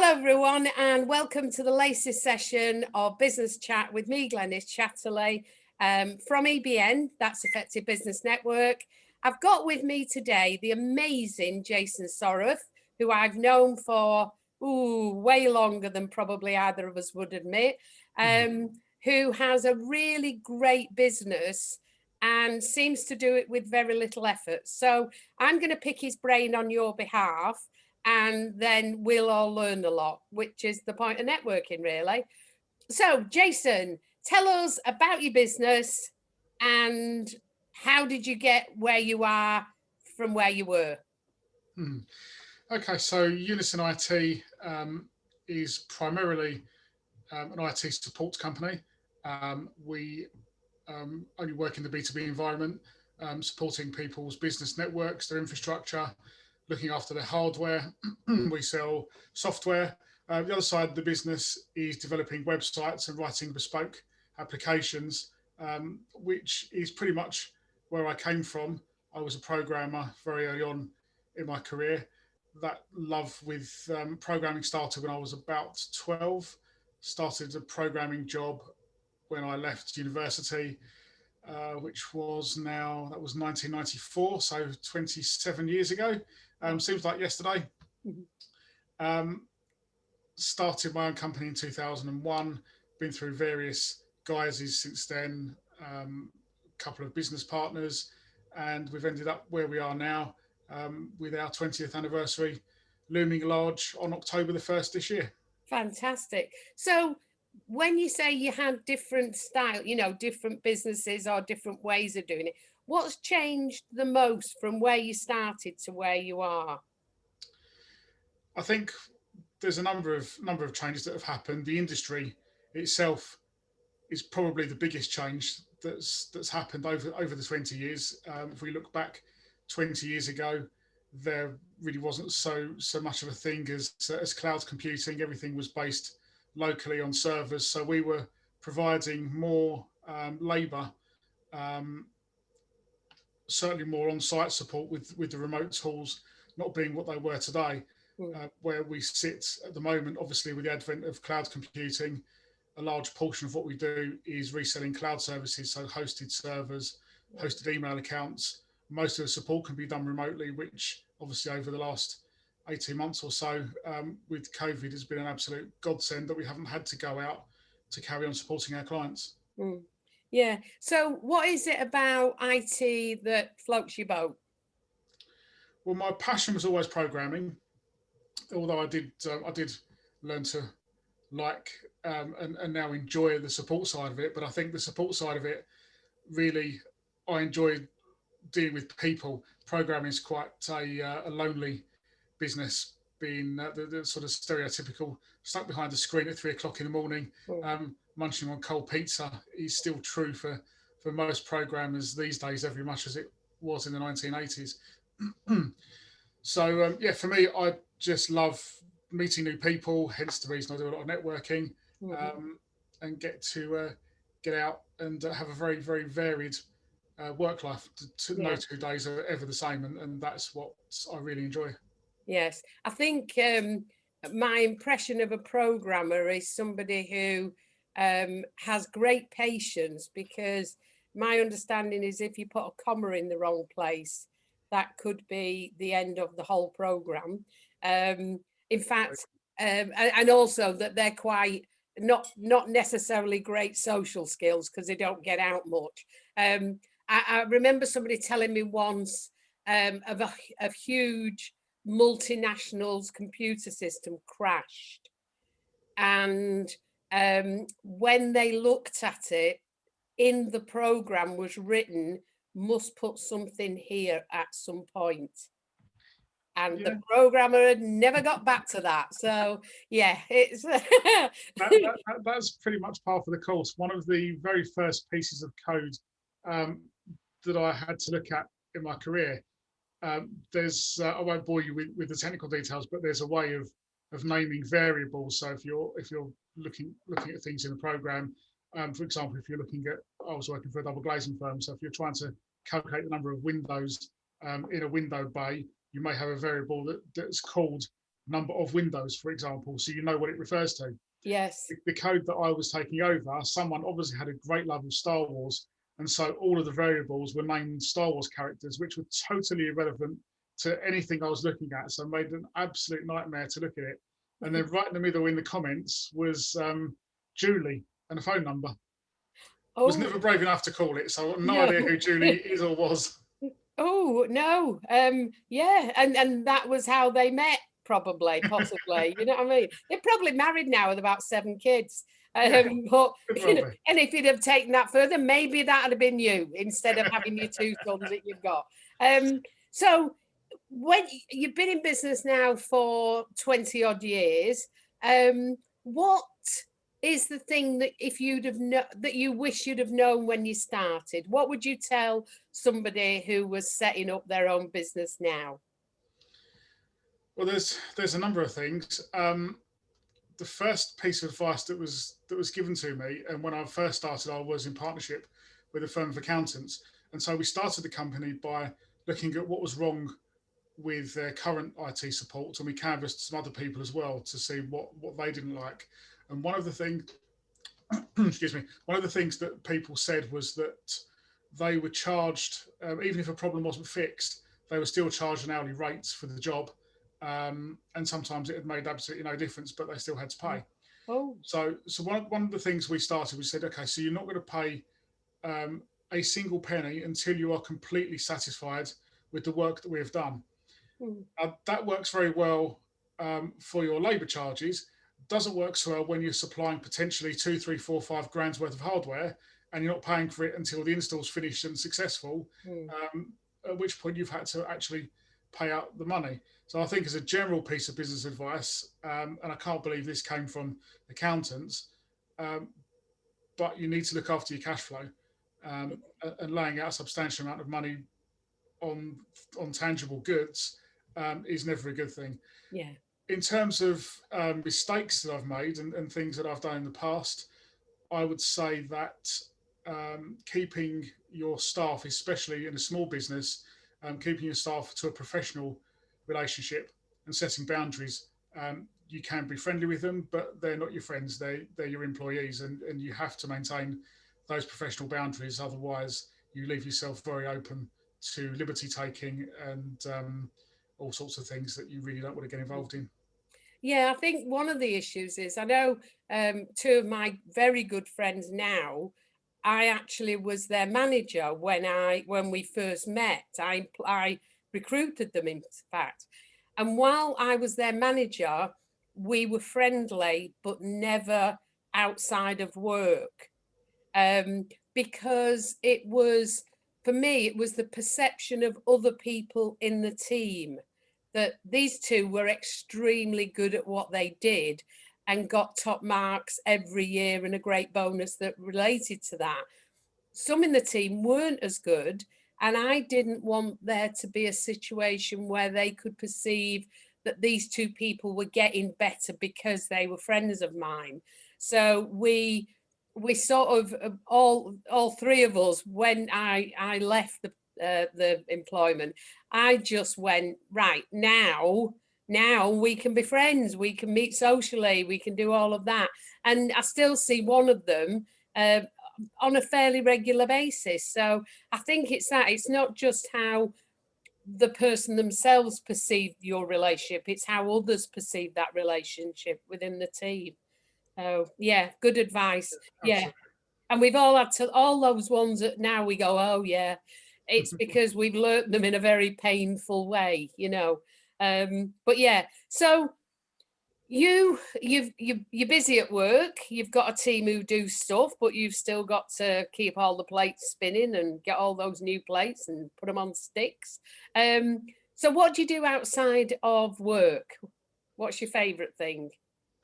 everyone, and welcome to the latest session of Business Chat with me, Glenys Chatterley, from EBN, that's Effective Business Network. I've got with me today the amazing Jason Soraff, who I've known for way longer than probably either of us would admit, who has a really great business and seems to do it with very little effort. So I'm going to pick his brain on your behalf, and then we'll all learn a lot, which is the point of networking, really. So, Jason, tell us about your business and how did you get where you are from where you were? Okay, so Unison IT is primarily an IT support company. We only work in the B2B environment, supporting people's business networks, their infrastructure, looking after their hardware. We sell software. The other side of the business is developing websites and writing bespoke applications, which is pretty much where I came from. I was a programmer very early on in my career. That love with programming started when I was about 12. Started a programming job when I left university, which was 1994, so 27 years ago. Seems like yesterday. Started my own company in 2001, been through various guises since then, a couple of business partners, and we've ended up where we are now, with our 20th anniversary looming large on October the 1st this year. Fantastic. So when you say you had different style, different businesses or different ways of doing it, what's changed the most from where you started to where you are? I think there's a number of changes that have happened. The industry itself is probably the biggest change that's happened over the 20 years. If we look back 20 years ago, there really wasn't so much of a thing as cloud computing. Everything was based locally on servers, so we were providing more labour, certainly more on-site support with the remote tools not being what they were today. Where we sit at the moment, obviously with the advent of cloud computing, a large portion of what we do is reselling cloud services, so hosted servers, hosted email accounts. Most of the support can be done remotely, which obviously over the last 18 months or so with COVID has been an absolute godsend that we haven't had to go out to carry on supporting our clients. Yeah. So what is it about IT that floats your boat? Well, my passion was always programming, although I did learn to like and now enjoy the support side of it. But I think the support side of it, really, I enjoy dealing with people. Programming is quite a lonely business, being the sort of stereotypical stuck behind a screen at 3 o'clock in the morning, munching on cold pizza is still true for most programmers these days, every much as it was in the 1980s. So for me, I just love meeting new people, hence the reason I do a lot of networking, and get to get out and have a very, very varied work life. No 2 days are ever the same, and that's what I really enjoy. Yes, I think my impression of a programmer is somebody who has great patience, because my understanding is if you put a comma in the wrong place, that could be the end of the whole program. In fact, and also that they're quite not necessarily great social skills because they don't get out much. I remember somebody telling me once of a huge multinational's computer system crashed, and when they looked at it, in the program was written, must put something here at some point. And the programmer had never got back to that. So it's that's pretty much part of the course. One of the very first pieces of code that I had to look at in my career, there's I won't bore you with the technical details, but there's a way of naming variables. So if you're looking at things in a program, for example, if you're looking at, I was working for a double glazing firm, so if you're trying to calculate the number of windows in a window bay, you may have a variable that's called number of windows, for example, so you know what it refers to. Yes. The code that I was taking over, someone obviously had a great love of Star Wars, and so all of the variables were named Star Wars characters, which were totally irrelevant to anything I was looking at. So I made an absolute nightmare to look at it. And then right in the middle in the comments was Julie and a phone number. Was Oh, never brave enough to call it, so I've no no. idea who Julie is or was. Oh, no. Yeah, and that was how they met, probably, possibly. You know what I mean? They're probably married now with about 7 kids. Yeah, But could you well know, be. and if you'd have taken that further, maybe that'd have been you instead of having your 2 sons that you've got. So when you've been in business now for 20 odd years, what is the thing that if you'd have that you wish you'd have known when you started? What would you tell somebody who was setting up their own business now? Well, there's a number of things. The first piece of advice that was given to me, and when I first started, I was in partnership with a firm of accountants, and so we started the company by looking at what was wrong with their current IT support, and we canvassed some other people as well to see what they didn't like. And one of the things, excuse me, one of the things that people said was that they were charged, even if a problem wasn't fixed, they were still charged an hourly rate for the job. And sometimes it had made absolutely no difference, but they still had to pay. Oh, So one of the things we started, we said, okay, so you're not going to pay um, a single penny until you are completely satisfied with the work that we have done. mm, That works very well for your labour charges. Doesn't work so well when you're supplying potentially 2, 3, 4, 5 grand's worth of hardware and you're not paying for it until the install's finished and successful. mm, At which point you've had to actually pay out the money. So I think as a general piece of business advice, and I can't believe this came from accountants, um, but you need to look after your cash flow, and laying out a substantial amount of money on on tangible goods is never a good thing. yeah. In terms of mistakes that I've made and things that I've done in the past, I would say that keeping your staff, especially in a small business, keeping your staff to a professional relationship and setting boundaries. You can be friendly with them, but they're not your friends. They're your employees, and you have to maintain those professional boundaries. Otherwise, you leave yourself very open to liberty taking and all sorts of things that you really don't want to get involved in. Yeah, I think one of the issues is I know 2 of my very good friends now. I actually was their manager when we first met. I recruited them, in fact, and while I was their manager, we were friendly, but never outside of work, because it was, for me, it was the perception of other people in the team that these 2 were extremely good at what they did and got top marks every year and a great bonus that related to that. Some in the team weren't as good, and I didn't want there to be a situation where they could perceive that these 2 people were getting better because they were friends of mine. So we sort of all 3 of us, when I left the employment, I just went, right, now we can be friends, we can meet socially, we can do all of that. And I still see one of them uh, on a fairly regular basis. So I think it's that, it's not just how the person themselves perceive your relationship, it's how others perceive that relationship within the team. So yeah, good advice. Yeah. Absolutely. And we've all had to, all those ones that now we go, oh yeah, it's because we've learnt them in a very painful way, you know. But yeah, so you're busy at work, you've got a team who do stuff, but you've still got to keep all the plates spinning and get all those new plates and put them on sticks. So what do you do outside of work? What's your favorite thing?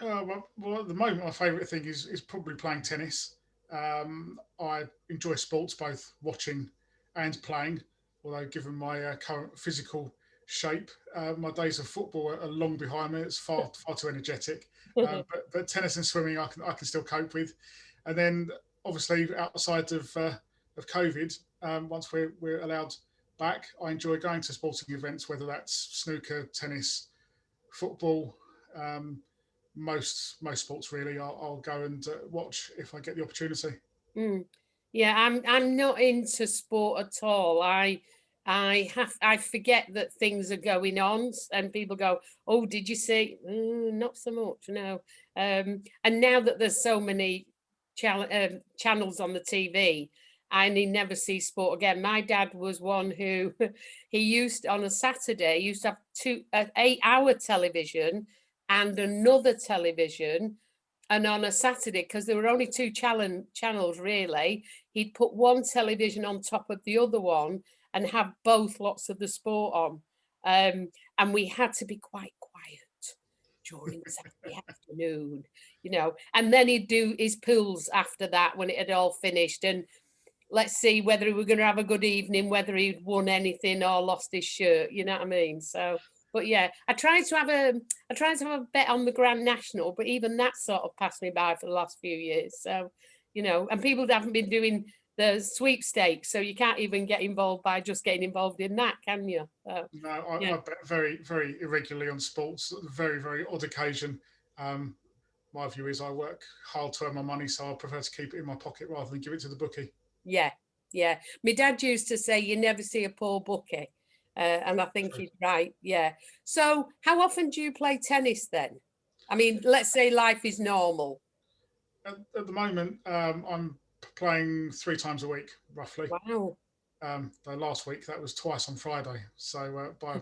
Well, at the moment, my favourite thing is probably playing tennis. I enjoy sports, both watching and playing. Although, given my current physical shape, my days of football are long behind me. It's far too energetic. But tennis and swimming, I can still cope with. And then, obviously, outside of COVID, once we're allowed back, I enjoy going to sporting events, whether that's snooker, tennis, football, Most sports really, I'll go and watch if I get the opportunity. Mm. Yeah, I'm not into sport at all. I forget that things are going on, and people go, "Oh, did you see?" Not so much, no. And now that there's so many channels on the TV, I never see sport again. My dad was one who he used on a Saturday used to have 8-hour television and another television, and on a Saturday, because there were only two channels really, he'd put one television on top of the other one and have both lots of the sport on. And we had to be quite quiet during Saturday afternoon, and then he'd do his pools after that when it had all finished. And let's see whether we were going to have a good evening, whether he'd won anything or lost his shirt, you know what I mean? So, but yeah, I tried to have a bet on the Grand National, but even that sort of passed me by for the last few years. So, and people haven't been doing the sweepstakes, so you can't even get involved by just getting involved in that, can you? So, No, yeah. I bet very irregularly on sports. Very odd occasion. My view is I work hard to earn my money, so I prefer to keep it in my pocket rather than give it to the bookie. Yeah, yeah. My dad used to say, "You never see a poor bookie," and I think True. he's right. Yeah. So, how often do you play tennis then? I mean, let's say life is normal. At the moment, I'm playing 3 times a week, roughly. Wow. Though last week that was twice on Friday. So by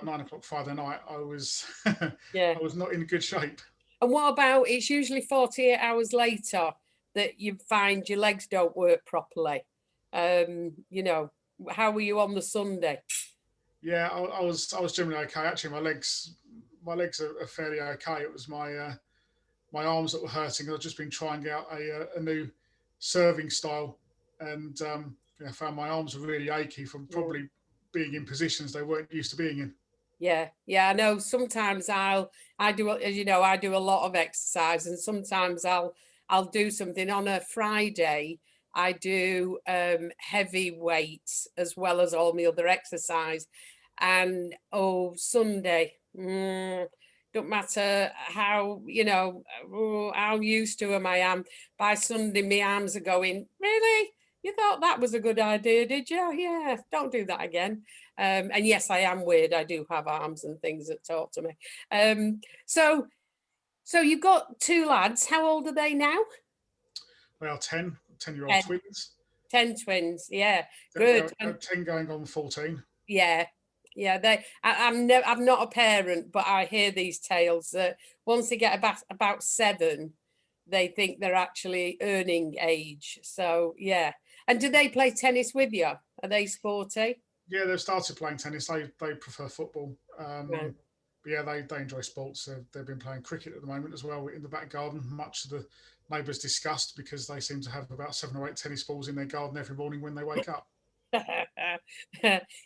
9 o'clock Friday night, I was Yeah. I was not in good shape. And what about, it's usually 48 hours later that you find your legs don't work properly. How were you on the Sunday? Yeah, I was generally okay. Actually, my legs are fairly okay. It was my arms that were hurting. I've just been trying out a new serving style, and I found my arms were really achy from Yeah. probably being in positions they weren't used to being in. Yeah, I know. Sometimes I do, as you know, I do a lot of exercise, and sometimes I'll do something on a Friday. I do heavy weights as well as all my other exercise, and Sunday, don't matter how used to them I am. By Sunday, my arms are going, really? You thought that was a good idea, did you? Yeah, don't do that again. And yes, I am weird. I do have arms and things that talk to me. So you've got two lads. How old are they now? Well, 10-year-old 10, twins. 10 twins. Yeah, good. And 10 going on 14. yeah, I'm not a parent, but I hear these tales that once they get about 7, they think they're actually earning age. So yeah. And do they play tennis with you? Are they sporty? Yeah, they've started playing tennis. They prefer football. Right. But yeah, they enjoy sports. They've been playing cricket at the moment as well in the back garden, much to the neighbours' disgust, because they seem to have about 7 or 8 tennis balls in their garden every morning when they wake up.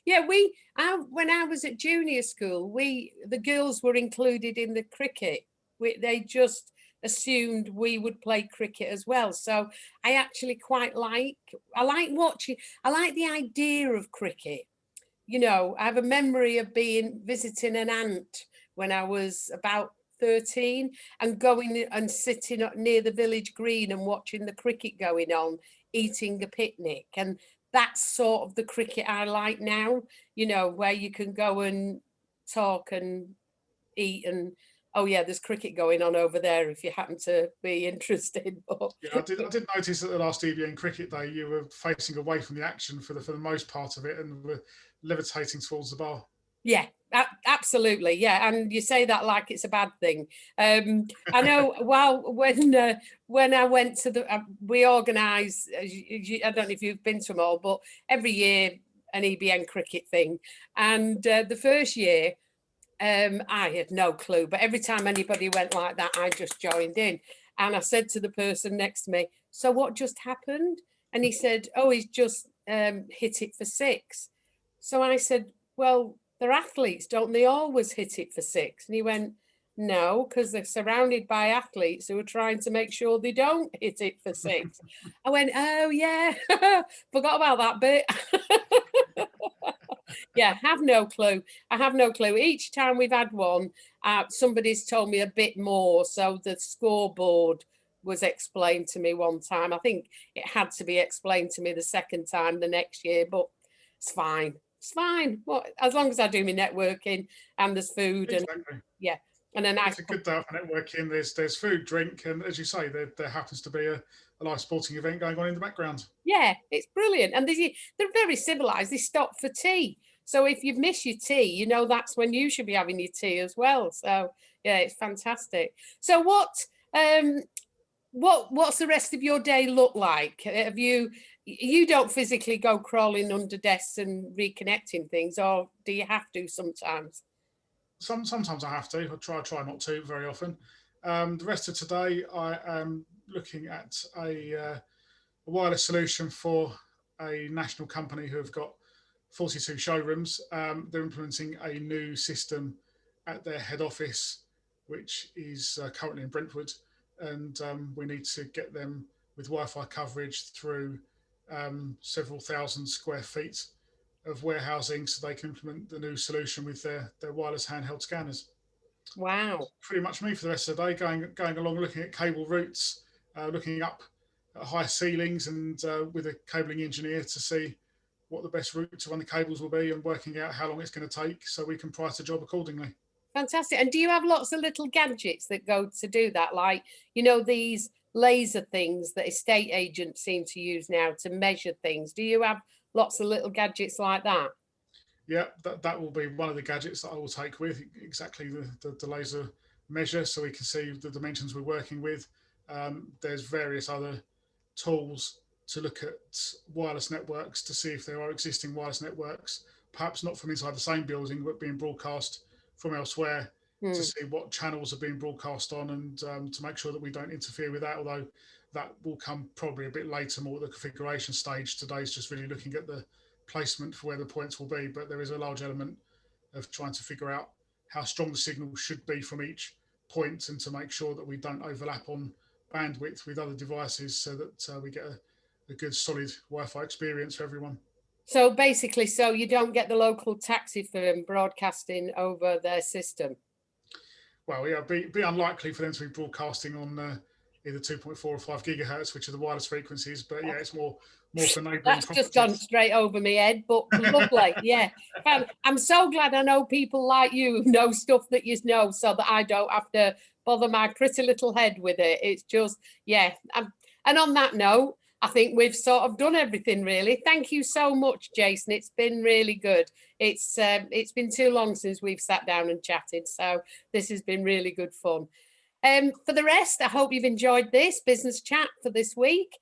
Yeah, when I was at junior school, the girls were included in the cricket. They just assumed we would play cricket as well. So I actually I like watching. I like the idea of cricket. I have a memory of visiting an aunt when I was about 13 and going and sitting up near the village green and watching the cricket going on, eating a picnic. And that's sort of the cricket I like now, where you can go and talk and eat and, oh yeah, there's cricket going on over there if you happen to be interested. Yeah, I did notice that the last EVN Cricket Day you were facing away from the action for the most part of it and were levitating towards the bar. Yeah, absolutely. Yeah, and you say that like it's a bad thing. I know. Well, when I went to we organise. I don't know if you've been to them all, but every year an EBN cricket thing, and the first year I had no clue. But every time anybody went like that, I just joined in, and I said to the person next to me, "So what just happened?" And he said, "Oh, he's just hit it for 6." So I said, "Well, they're athletes, don't they always hit it for 6?" And he went, "No, because they're surrounded by athletes who are trying to make sure they don't hit it for 6." I went, "Oh yeah, forgot about that bit." Yeah, have no clue. I have no clue. Each time we've had one, somebody's told me a bit more. So the scoreboard was explained to me one time. I think it had to be explained to me the second time the next year, but it's fine. It's fine. What, as long as I do my networking and there's food and Exactly. yeah, and a nice. It's a good day for networking. There's food, drink, and as you say, there happens to be a live sporting event going on in the background. Yeah, it's brilliant. And they're very civilized. They stop for tea. So if you've missed your tea, you know that's when you should be having your tea as well. So yeah, it's fantastic. So what's the rest of your day look like? Have you don't physically go crawling under desks and reconnecting things, or do you have to sometimes? Sometimes I have to. I try not to very often. The rest of today, I am looking at a wireless solution for a national company who have got 42 showrooms. They're implementing a new system at their head office, which is currently in Brentwood, and we need to get them with Wi-Fi coverage through several thousand square feet of warehousing, so they can implement the new solution with their wireless handheld scanners. Wow. Pretty much me for the rest of the day, going along, looking at cable routes, looking up at high ceilings, and with a cabling engineer to see what the best route to run the cables will be, and working out how long it's going to take, so we can price the job accordingly. Fantastic. And do you have lots of little gadgets that go to do that? Like, these laser things that estate agents seem to use now to measure things. Do you have lots of little gadgets like that? Yeah, that will be one of the gadgets that I will take with, exactly the laser measure, so we can see the dimensions we're working with. There's various other tools to look at wireless networks to see if there are existing wireless networks, perhaps not from inside the same building, but being broadcast from elsewhere, to see what channels are being broadcast on, and to make sure that we don't interfere with that, although that will come probably a bit later, more at the configuration stage. Today's just really looking at the placement for where the points will be, but there is a large element of trying to figure out how strong the signal should be from each point, and to make sure that we don't overlap on bandwidth with other devices, so that we get a good solid Wi-Fi experience for everyone. So basically, so you don't get the local taxi firm broadcasting over their system. Well, yeah, be unlikely for them to be broadcasting on either 2.4 or 5 gigahertz, which are the wireless frequencies. But yeah, it's more for neighbouring That's properties. just gone straight over my head, but lovely. Yeah. I'm so glad I know people like you who know stuff that you know, so that I don't have to bother my pretty little head with it. It's just, yeah. And on that note, I think we've sort of done everything really. Thank you so much, Jason. It's been really good. It's been too long since we've sat down and chatted, so this has been really good fun. For the rest, I hope you've enjoyed this business chat for this week.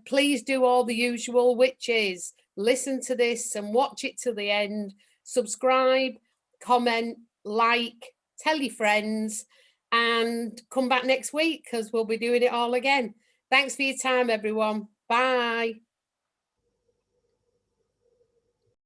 Please do all the usual, which is listen to this and watch it to the end, subscribe, comment, like, tell your friends, and come back next week because we'll be doing it all again. Thanks for your time, everyone. Bye.